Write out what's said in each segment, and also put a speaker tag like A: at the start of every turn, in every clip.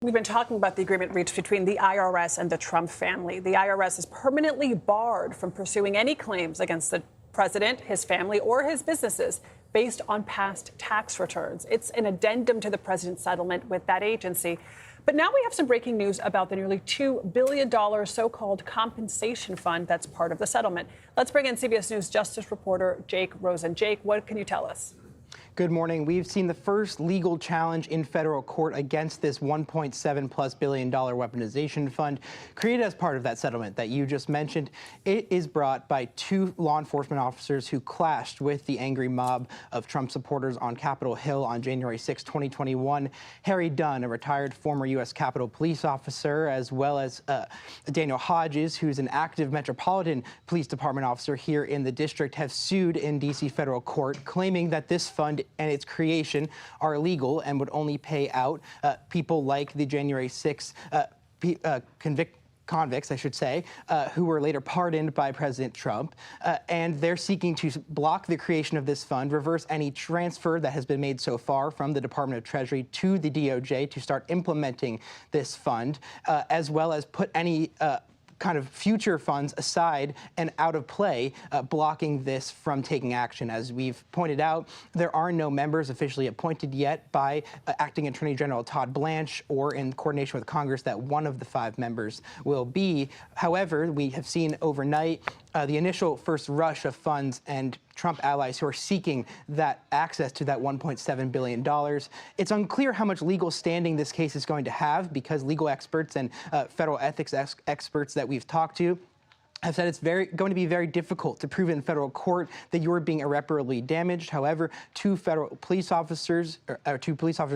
A: We've been talking about the agreement reached between the IRS and the Trump family. The IRS is permanently barred from pursuing any claims against the president, his family, or his businesses based on past tax returns. It's an addendum to the president's settlement with that agency. But now we have some breaking news about the nearly $2 billion so-called compensation fund that's part of the settlement. Let's bring in CBS News justice reporter Jake Rosen. Jake, what can you tell us?
B: Good morning. We've seen the first legal challenge in federal court against this $1.7+ billion weaponization fund created as part of that settlement that you just mentioned. It is brought by two law enforcement officers who clashed with the angry mob of Trump supporters on Capitol Hill on January 6, 2021. Harry Dunn, a retired former U.S. Capitol Police officer, as well as Daniel Hodges, who's an active Metropolitan Police Department officer here in the district, have sued in D.C. federal court, claiming that this fund and its creation are illegal and would only pay out people like the January 6 convicts, I should say, who were later pardoned by President Trump. And they're seeking to block the creation of this fund, reverse any transfer that has been made so far from the Department of Treasury to the DOJ to start implementing this fund, as well as put any kind of future funds aside and out of play, blocking this from taking action. As we've pointed out, there are no members officially appointed yet by Acting Attorney General Todd Blanche, or in coordination with Congress that one of the 5 members will be. However, we have seen overnight the initial first rush of funds and Trump allies who are seeking that access to that $1.7 billion. It's unclear how much legal standing this case is going to have, because legal experts and federal ethics experts that we've talked to have said it's going to be very difficult to prove in federal court that you are being irreparably damaged. However, two police officers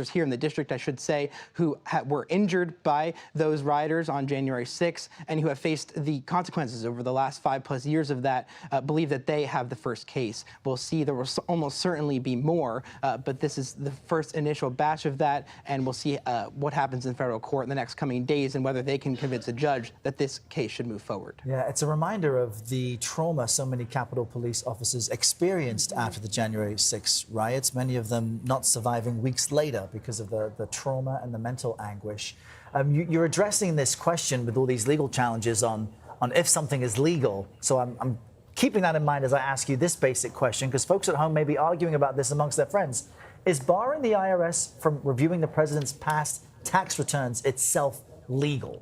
B: here in the district, I should say, who were injured by those rioters on January 6th and who have faced the consequences over the last 5+ years of that, believe that they have the first case. We'll see. There will almost certainly be more, but this is the first initial batch of that, and we'll see what happens in federal court in the next coming days and whether they can convince a judge that this case should move forward.
C: Yeah, it's a reminder of the trauma so many Capitol Police officers experienced after the January 6 riots, many of them not surviving weeks later because of the trauma and the mental anguish. You're addressing this question with all these legal challenges on if something is legal. So I'm keeping that in mind as I ask you this basic question, because folks at home may be arguing about this amongst their friends. Is barring the IRS from reviewing the president's past tax returns itself legal?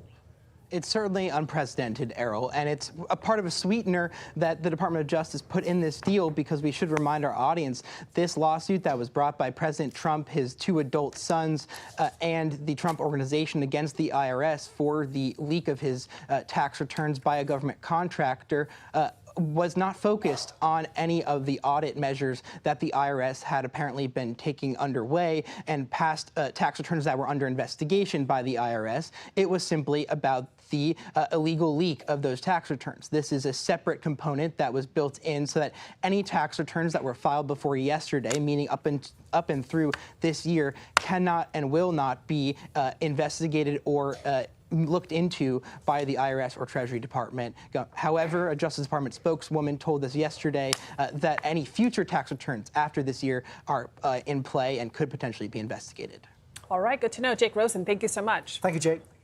B: It's certainly unprecedented, Errol, and it's a part of a sweetener that the Department of Justice put in this deal, because we should remind our audience this lawsuit that was brought by President Trump, his 2 adult sons, and the Trump Organization against the IRS for the leak of his tax returns by a government contractor was not focused on any of the audit measures that the IRS had apparently been taking underway and past tax returns that were under investigation by the IRS. It was simply about the illegal leak of those tax returns. This is a separate component that was built in so that any tax returns that were filed before yesterday, meaning up and through this year, cannot and will not be investigated or looked into by the IRS or Treasury Department. However, a Justice Department spokeswoman told us yesterday that any future tax returns after this year are in play and could potentially be investigated.
A: All right, good to know. Jake Rosen, thank you so much.
C: Thank you, Jake.